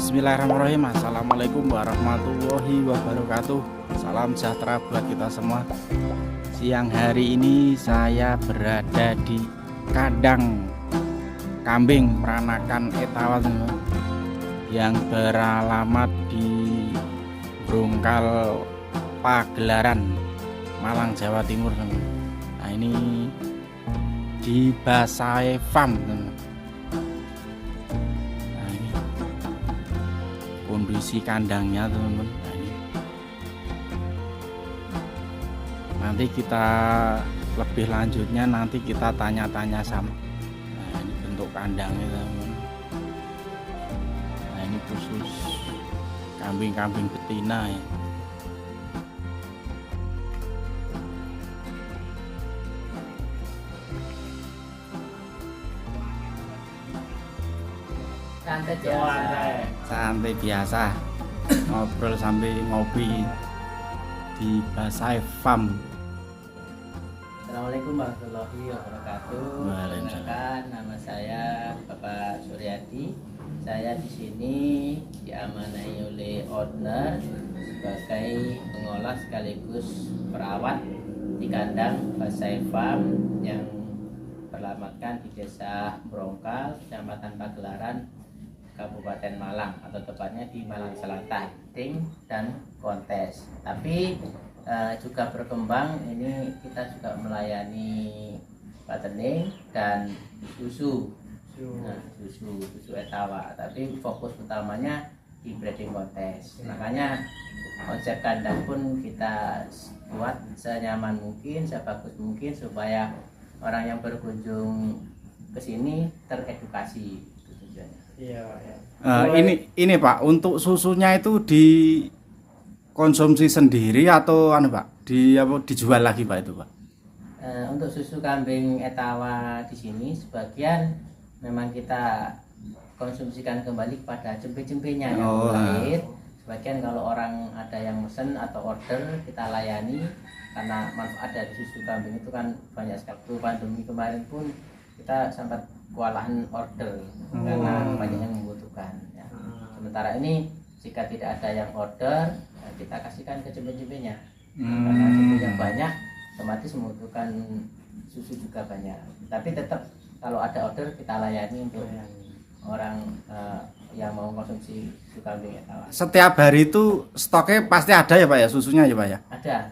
Bismillahirrahmanirrahim. Assalamualaikum warahmatullahi wabarakatuh. Salam sejahtera buat kita semua. Siang hari ini saya berada di kandang kambing peranakan Etawa yang beralamat di Brongkal Pagelaran, Malang, Jawa Timur. Nah, ini di Basai Farm. Kondisi kandangnya teman-teman. Nah, ini nanti kita lebih lanjutnya nanti kita tanya-tanya sama. Nah, ini bentuk kandangnya teman-teman. Nah, ini khusus kambing-kambing betina ya. Santai biasa, ngobrol sambil ngopi di Basai Farm. Assalamualaikum warahmatullahi wabarakatuh. Waalaikumsalam. Nama saya Bapak Suryadi. Saya di sini diamanai oleh owner sebagai pengolah sekaligus perawat di kandang Basai Farm yang beralamatkan di Desa Brongkal, Kecamatan Pagelaran, Kabupaten Malang, atau tepatnya di Malang Selatan, Ting dan Kontes. Tapi juga berkembang, ini kita juga melayani fattening dan susu. Nah, susu Etawa, tapi fokus utamanya di breeding kontes. Makanya konsep kandang pun kita buat senyaman mungkin, sebagus mungkin supaya orang yang berkunjung ke sini teredukasi. Iya. Ini Pak, untuk susunya itu dikonsumsi sendiri atau Pak? Dijual lagi Pak itu Pak? Untuk susu kambing Etawa di sini sebagian memang kita konsumsikan kembali kepada cempe-cempenya yang lahir. Sebagian kalau orang ada yang mesen atau order kita layani, karena manfaat dari susu kambing itu kan banyak sekali. Pandemi kemarin pun kita sempat kewalahan order karena banyak yang membutuhkan ya. Sementara ini jika tidak ada yang order, kita kasihkan ke cempe-cempenya. Karena cempenya banyak, otomatis membutuhkan susu juga banyak. Tapi tetap kalau ada order kita layani untuk orang yang mau konsumsi susu kambing Etawa. Setiap hari itu stoknya pasti ada ya Pak ya, susunya ya Pak ya?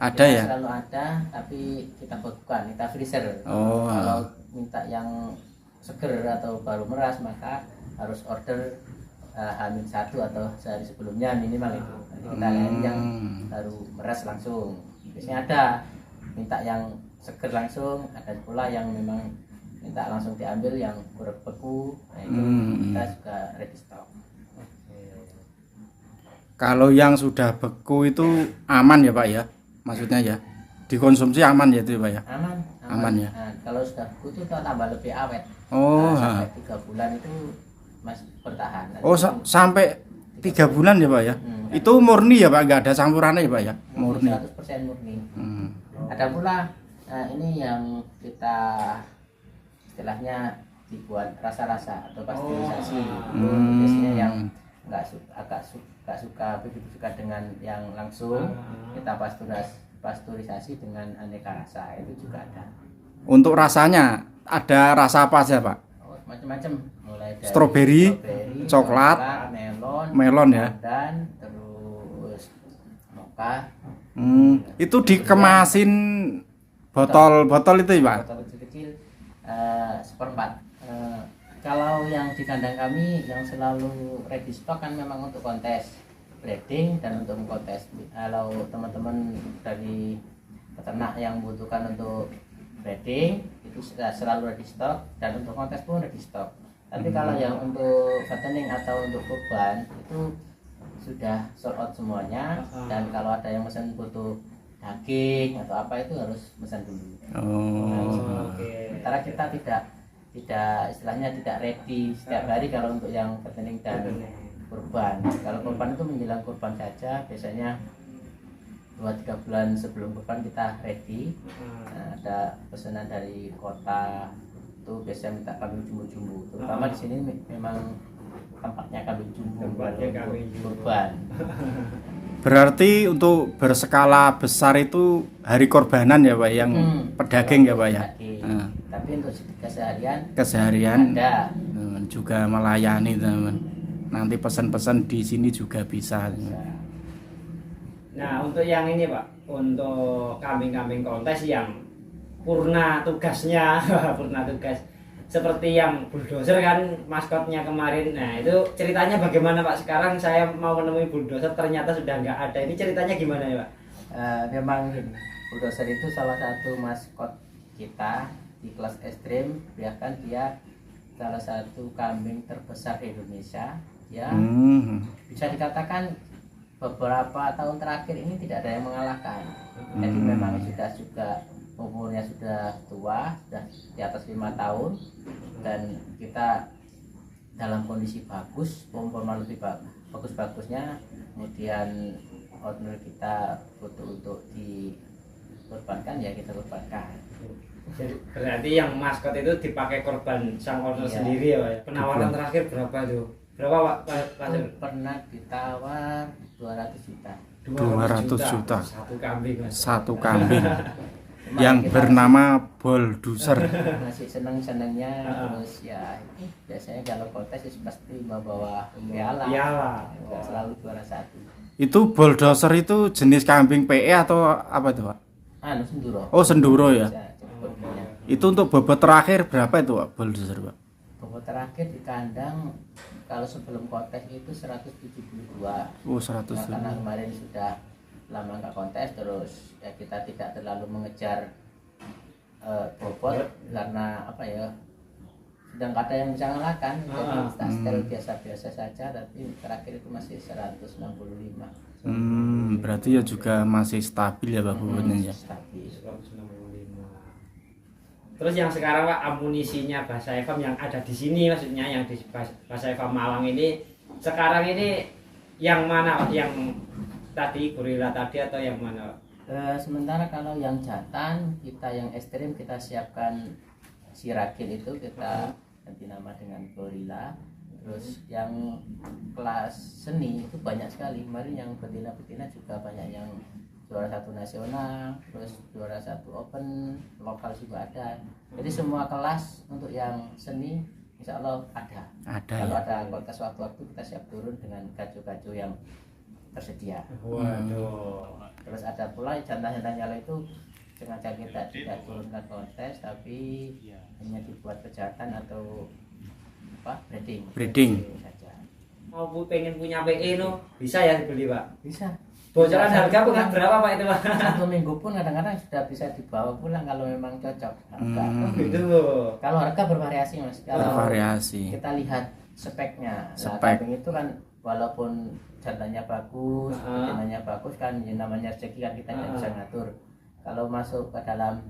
Ada ya? Selalu ada, tapi kita bukan, kita freezer. Kalau minta yang seger atau baru meras maka harus order H-1 atau sehari sebelumnya minimal itu. Nanti kita layani yang baru meras langsung. Biasanya ada minta yang seger langsung, ada pula yang memang minta langsung diambil yang beku. Nah, itu kita juga ready stock. Kalau yang sudah beku itu aman ya Pak ya? Maksudnya ya, dikonsumsi aman ya itu Pak ya? Aman ya. Nah, kalau sudah beku itu kita tambah lebih awet. Sampai 3 bulan itu masih bertahan. Sampai 3 bulan ya Pak ya? Itu murni ya Pak, nggak ada campurannya ya Pak ya? Murni. 100% murni. Ada pula ini yang kita istilahnya dibuat rasa-rasa atau pasteurisasi. Biasanya yang agak suka begitu suka dengan yang langsung, kita pasteurisasi dengan aneka rasa, itu juga ada. Untuk rasanya ada rasa apa aja Pak? Macam-macam, mulai dari stroberi, coklat, melon ya, dan terus mocha. Itu dikemasin botol itu ya Pak? Botol kecil-kecil seperempat. Kalau yang di kandang kami yang selalu ready stock kan memang untuk kontes breeding dan untuk kontes. Kalau teman-teman dari peternak yang membutuhkan untuk breeding itu selalu ready stock, dan untuk kontes pun ready stock. Tapi kalau yang untuk fattening atau untuk kurban itu sudah sold out semuanya, dan kalau ada yang pesan butuh daging atau apa itu harus pesan dulu. Sementara kita tidak istilahnya tidak ready setiap hari kalau untuk yang fattening dan kurban. Kalau kurban itu menjelang kurban saja, biasanya 2-3 bulan sebelum kurban kita ready. Ada pesanan dari kota itu biasanya minta kami jumbo-jumbo. Terutama di sini memang tempatnya kambing jumbo, Tempatnya kalau kambing untuk jumbo. kurban. Berarti untuk berskala besar itu hari korbanan ya Pak, yang pedagang ya Pak ya. Pedagang. Nah, Tapi untuk keseharian keseharian ada. teman, juga melayani teman. Nanti pesan-pesan di sini juga bisa. Bisa. Nah, untuk yang ini Pak, untuk kambing-kambing kontes yang purna tugasnya, purna tugas seperti yang bulldozer kan maskotnya kemarin. Nah, itu ceritanya bagaimana Pak? Sekarang saya mau menemui bulldozer ternyata sudah nggak ada. Ini ceritanya gimana ya Pak? Memang bulldozer itu salah satu maskot kita di kelas ekstrim, bahkan dia salah satu kambing terbesar di Indonesia ya. Bisa dikatakan beberapa tahun terakhir ini tidak ada yang mengalahkan. Jadi memang sudah juga umurnya sudah tua, sudah di atas 5 tahun, dan kita dalam kondisi bagus, performa lebih bagus-bagusnya. Kemudian owner kita butuh untuk dikorbankan, ya kita korbankan. Jadi berarti yang maskot itu dipakai korban sang owner Iya. sendiri ya Pak? Penawaran terakhir berapa tuh? Berapa Pak? Itu pernah ditawar 200 juta. 200 juta. Satu kambing Mas. Satu kambing Cuma yang kita bernama bulldozer. masih seneng-senengnya. Terus ya biasanya kalau kontes itu pasti bawa piala. Piala. Nggak selalu juara satu. Itu bulldozer itu jenis kambing PE atau apa itu Pak? Senduro. Oh, senduro ya. Bisa sebutnya. Itu untuk bobot terakhir berapa itu Pak, bulldozer Pak? Bobot terakhir di kandang kalau sebelum kontes itu 172. Oh, Nah, 100. karena kemarin sudah lama nggak kontes, terus ya kita tidak terlalu mengejar bobot karena apa ya, sudah nggak ada yang bisa ngalahkan. Jadi style biasa-biasa saja, tapi terakhir itu masih 165. Berarti ya juga masih stabil ya Pak bobotnya ya. Stabil. 165. Terus yang sekarang Pak, amunisinya Basa Evam yang ada di sini, maksudnya yang di Basa Evam Malang ini sekarang ini yang mana Pak? Yang tadi gorila tadi atau yang mana Pak? Sementara kalau yang jantan kita yang ekstrim kita siapkan si ragil itu kita ganti nama dengan gorila. Terus yang kelas seni itu banyak sekali. Kemarin yang betina-betina juga banyak yang juara 1 nasional, terus juara 1 open, lokal juga ada. Jadi semua kelas untuk yang seni insya Allah ada. Kalau ya. ada kontes waktu-waktu kita siap turun dengan gaju-gaju yang tersedia. Waduh. Terus ada pula jantan-jantan nyala itu sengaja kita tidak turunkan kontes, tapi hanya dibuat kejahatan atau apa breeding saja. Mau pengen punya PE no, bisa ya dibeli Pak? Bisa. Bocoran harga berapa Pak itu Pak? 1 minggu pun kadang-kadang sudah bisa dibawa pulang kalau memang cocok harga. Gitu. Kalau harga bervariasi Mas. Kalau Bervariasi. kita lihat speknya. Nah, Spek. kambing itu kan walaupun jantannya bagus, betinanya bagus kan, yang namanya rezeki kan kita tidak bisa ngatur. Kalau masuk ke dalam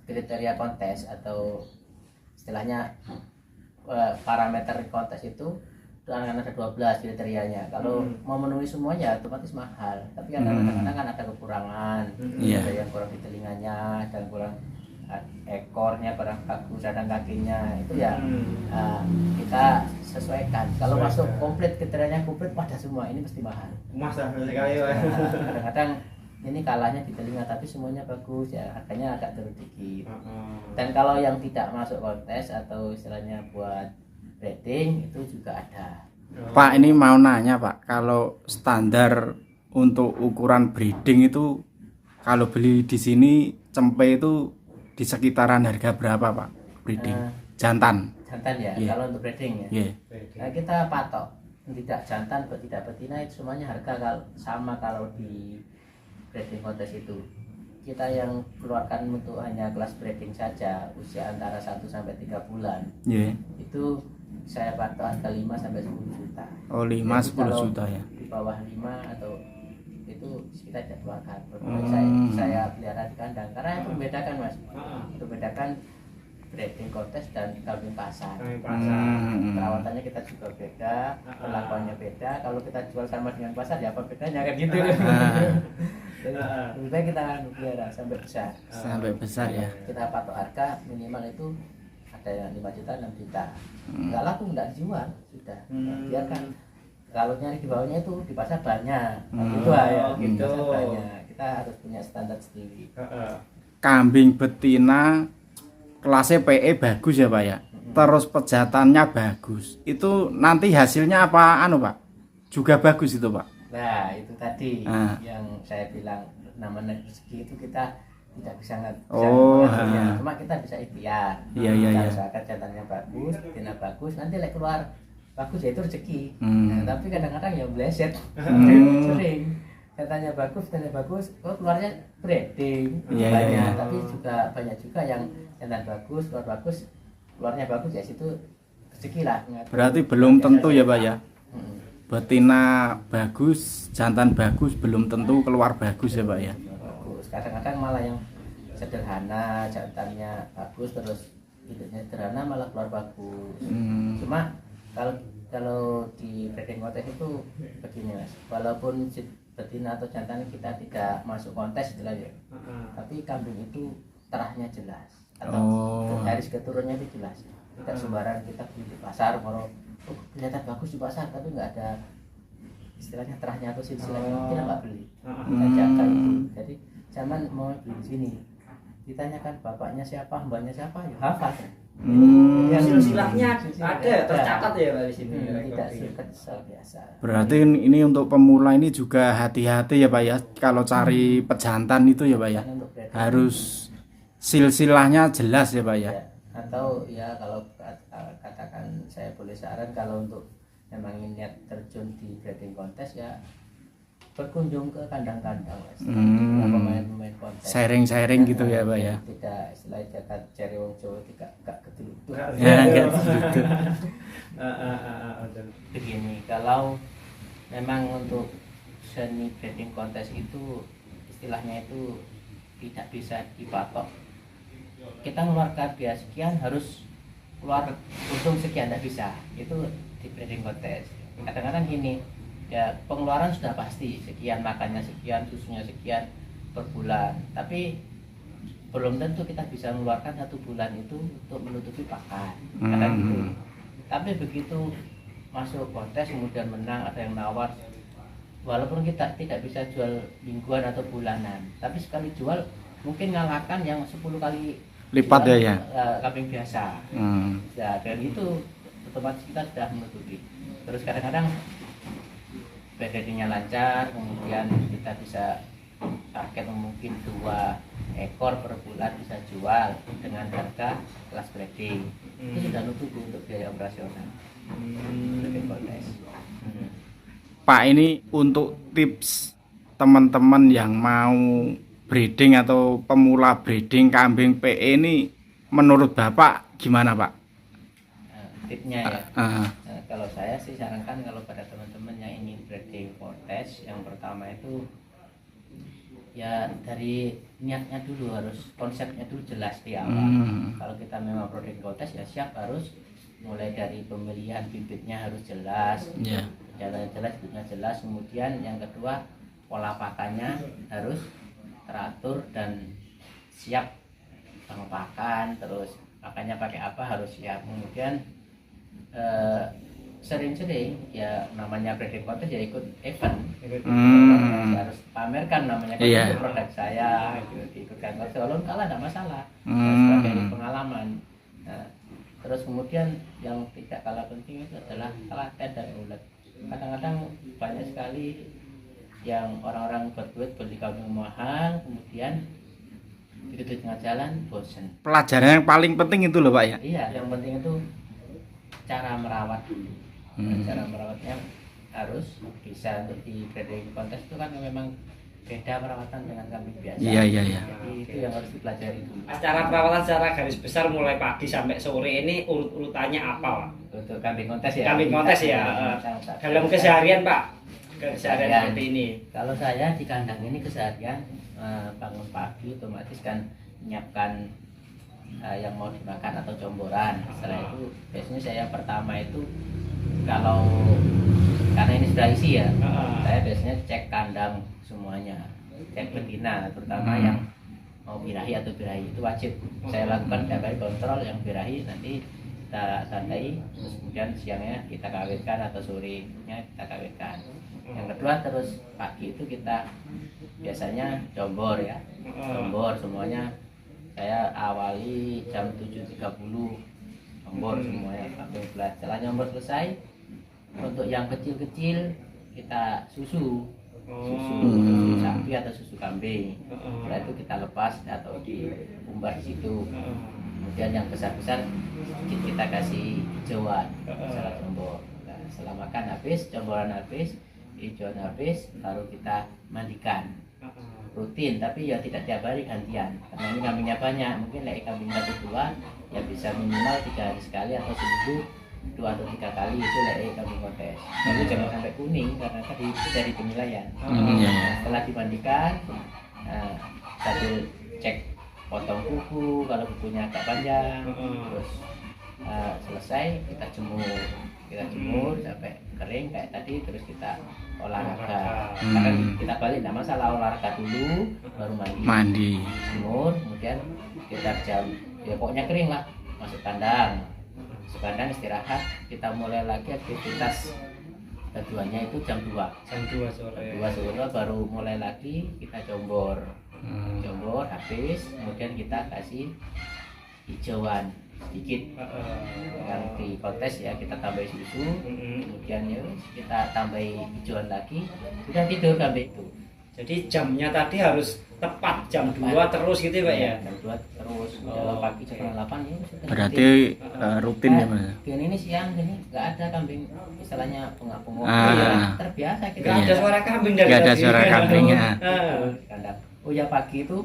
kriteria kontes atau istilahnya parameter kontes itu akan ada 12 kriterianya. Kalau mau memenuhi semuanya otomatis mahal. Tapi kan kadang-kadang kan ada kekurangan. Ada yang kurang di telinganya, ada yang kurang ekornya kurang bagus, ada kakinya. Itu ya kita sesuaikan. Kalau masuk komplit kriterianya komplit pada semua ini pasti mahal. Mas sekali Pak. Kadang-kadang ini kalahnya di telinga tapi semuanya bagus ya, harganya agak turun dikit. Dan kalau yang tidak masuk kontes atau istilahnya buat breeding itu juga ada. Pak, ini mau nanya Pak, kalau standar untuk ukuran breeding itu kalau beli di sini cempe itu di sekitaran harga berapa Pak breeding? Jantan. Jantan ya, kalau untuk breeding ya. Nah, kita patok tidak jantan tidak betina itu semuanya harga sama kalau di breeding kontes itu. Kita yang keluarkan untuk hanya kelas breeding saja usia antara 1 sampai 3 bulan. Itu saya patok harga 5 sampai 10 juta. Oh, 5 10 juta ya. Di bawah 5 atau itu kita tidak keluarkan. Saya pelihara di kandang karena itu membedakan Mas. Itu membedakan breeding kontes dan kambing pasar. Perawatannya kita juga beda, perlakuannya beda. Kalau kita jual sama dengan pasar ya apa bedanya kan gitu. Jadi lebih baik kita pelihara sampai besar. Sampai besar ya. Kita patok harga minimal itu ada yang 5 juta 6 juta nggak laku, nggak dijual sudah. Biarkan, kalau nyari di bawahnya itu di pasar banyak gitu ya, gitu. pasar banyak, kita harus punya standar sendiri. Kambing betina kelasnya PE bagus ya Pak ya, terus pejatannya bagus, itu nanti hasilnya apa anu Pak? Juga bagus itu Pak? Nah itu tadi yang saya bilang, namanya rezeki itu kita tidak bisa mengaturnya, cuma kita bisa ikhtiar. Kalau misalkan jantannya bagus, betina bagus, nanti keluar bagus ya itu rezeki. Tapi kadang-kadang ya bleset. Sering jantannya bagus, betina bagus, keluarnya breeding banyak, tapi juga banyak juga yang jantan bagus, keluar bagus, keluarnya bagus, ya situ rezeki lah. Berarti belum tentu ya Pak ya? Betina bagus, jantan bagus, belum tentu keluar bagus ya Pak ya? Kadang-kadang malah yang sederhana jantannya bagus terus induknya sederhana malah keluar bagus. Cuma kalau di breeding kontes itu begini Mas, walaupun betina atau jantan kita tidak masuk kontes istilahnya, tapi kambing itu terahnya jelas atau garis keturunannya itu jelas, tidak sembarang kita beli di pasar kalau kelihatan bagus di pasar tapi nggak ada istilahnya terahnya atau silsilahnya, kita nggak beli, kita jaga itu. Jadi zaman mau beli di sini ditanyakan bapaknya siapa, mbaknya siapa, ya hafal. Ya, silsilahnya ada tercatat ya dari sini. Tidak sekecil biasa. Berarti ini untuk pemula ini juga hati-hati ya Pak ya, kalau cari pejantan itu ya Pak ya, harus silsilahnya jelas ya Pak ya. Atau ya kalau katakan saya boleh saran, kalau untuk memang niat terjun di breeding kontes ya berkunjung ke kandang-kandang, pemain-pemain kontes, sharing-sharing gitu ya Pak ya. Tidak istilahnya jaga cari wong Jawa tidak ketuluk. Begini, kalau memang untuk seni breeding kontes itu istilahnya itu tidak bisa dipatok. Kita mengeluarkan biaya sekian harus keluar untung sekian, tidak bisa. Itu di breeding kontes. Kadang-kadang gini, ya pengeluaran sudah pasti sekian, makannya sekian, susunya sekian per bulan, tapi belum tentu kita bisa mengeluarkan 1 bulan itu untuk menutupi pakan, kadang gitu. Tapi begitu masuk kontes kemudian menang, ada yang nawar, walaupun kita tidak bisa jual mingguan atau bulanan, tapi sekali jual mungkin ngalahkan yang 10 kali lipat ya kambing biasa. Ya dan itu otomatis kita sudah menutupi. Terus kadang-kadang breedingnya lancar, kemudian kita bisa target mungkin 2 ekor per bulan bisa jual dengan harga kelas breeding. Itu sudah nutupi untuk biaya operasional breeding kontes. Pak, ini untuk tips teman-teman yang mau breeding atau pemula breeding kambing PE ini menurut Bapak gimana Pak? Tipnya ya. Kalau saya sih sarankan kalau pada teman-teman yang ingin breeding kontes, yang pertama itu ya dari niatnya dulu, harus konsepnya dulu jelas di awal. Kalau kita memang breeding kontes ya siap, harus mulai dari pemilihan bibitnya harus jelas, jalan jelas, bibitnya jelas. Kemudian yang kedua pola pakannya harus teratur dan siap sama pakan, terus pakannya pakai apa harus siap. Kemudian sering-sering ya namanya breeding kontes ya ikut event, harus pamerkan namanya itu produk saya, ikutkan kontes, walaupun kalah tidak masalah, sebagai pengalaman. Nah, terus kemudian yang tidak kalah penting itu adalah telaten dan ulet. Kadang-kadang banyak sekali yang orang-orang berduit beli kambing mahal, kemudian begitu tengah jalan bosen. Pelajaran yang paling penting itu loh Pak ya. Iya, yang penting itu cara merawat dulu. Cara merawatnya harus bisa. Untuk di breeding kontes itu kan memang beda perawatan dengan kambing biasa. Iya. Jadi itu yang harus dipelajari dulu. Acara perawatan secara garis besar mulai pagi sampai sore ini urut-urutannya apa Pak? Untuk kambing kontes ya. Kambing kontes ya. Dalam keseharian Pak, keseharian seperti ini. Kalau saya di kandang ini keseharian bangun pagi otomatis kan menyiapkan yang mau dimakan atau comboran. Setelah itu biasanya saya pertama itu kalau karena ini sudah isi ya, saya biasanya cek kandang semuanya, cek betina terutama yang mau birahi atau birahi, itu wajib saya lakukan tiap hari kontrol. Yang birahi nanti kita tandai, terus kemudian siangnya kita kawinkan atau sorenya kita kawinkan. Yang kedua terus pagi itu kita biasanya jombor ya, jombor semuanya. Saya awali jam 7.30 jombor semuanya kambing belas. Setelah jombor selesai, untuk yang kecil-kecil kita susu sapi atau susu kambing. Setelah itu kita lepas atau diumbar di situ. Kemudian yang besar-besar sedikit kita kasih hijauan setelah jombor. Nah, setelah makan habis, jomboran habis, hijauan habis, baru kita mandikan rutin, tapi ya tidak tiap hari, gantian karena ini kambingnya banyak. Mungkin like kambing 1-2 ya bisa minimal 3 hari sekali atau seminggu 2 atau 3 kali, itu like kambing kontes. Tapi jangan sampai kuning karena tadi itu dari penilaian. Setelah dimandikan, sambil cek potong kuku kalau kukunya agak panjang, terus selesai kita jemur sampai kering kayak tadi, terus kita olahraga. Karena kita balik, tidak masalah, olahraga dulu baru mandi. Jemur, kemudian kita ya pokoknya kering lah, masuk kandang istirahat. Kita mulai lagi aktivitas keduanya itu jam 2 sore baru mulai lagi kita jombor habis, kemudian kita kasih hijauan sedikit. Yang di kontes ya kita tambahin susu, kemudian ya kita tambahin hijauan lagi, sudah tidur kambing itu. Jadi jamnya tadi harus tepat jam 2 terus gitu ya Pak ya? Jam 2 terus, kalau pagi jam 8 ya sudah. Berarti rutin ya Mas? Ini siang ini nggak ada kambing, istilahnya pengap-pengap. Terbiasa kita. Nggak ada suara kambing dari Nggak ada suara kambingnya. Kandang. Oh ya, pagi itu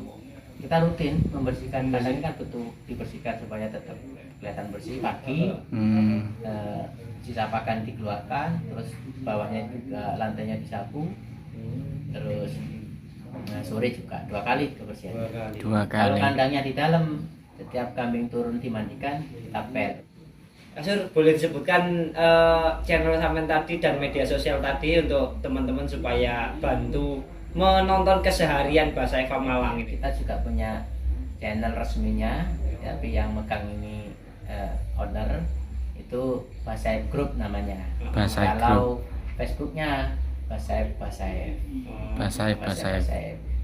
kita rutin membersihkan kandang ini, kan butuh dibersihkan supaya tetap kelihatan bersih pagi. Sisa pakan dikeluarkan, terus bawahnya juga lantainya disapu, terus sore juga 2 kali kebersihan. 2 Kalau kali. kandangnya di dalam, setiap kambing turun dimandikan kita pel. Asur, boleh disebutkan channel sampean tadi dan media sosial tadi untuk teman-teman supaya bantu menonton keseharian Bahasa Eva Malang ini. Kita juga punya channel resminya, tapi yang megang ini owner itu Bahasa Eva Group namanya. Bahasa Eva Kalau Facebooknya Bahasa Eva.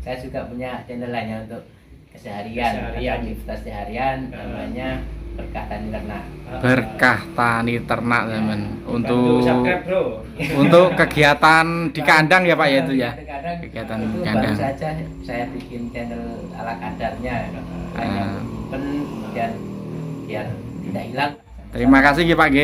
Saya juga punya channel lainnya untuk keseharian. Aktivitas seharian namanya Berkah Tani Ternak. Berkah Tani Ternak teman. Bantu subscribe, Bro. Untuk kegiatan di kandang ya Pak ya itu ya. Kegiatan Kegiatan itu kandang. baru saja saya bikin channel ala kadarnya, kemudian biar tidak hilang. Terima kasih ya Pak G.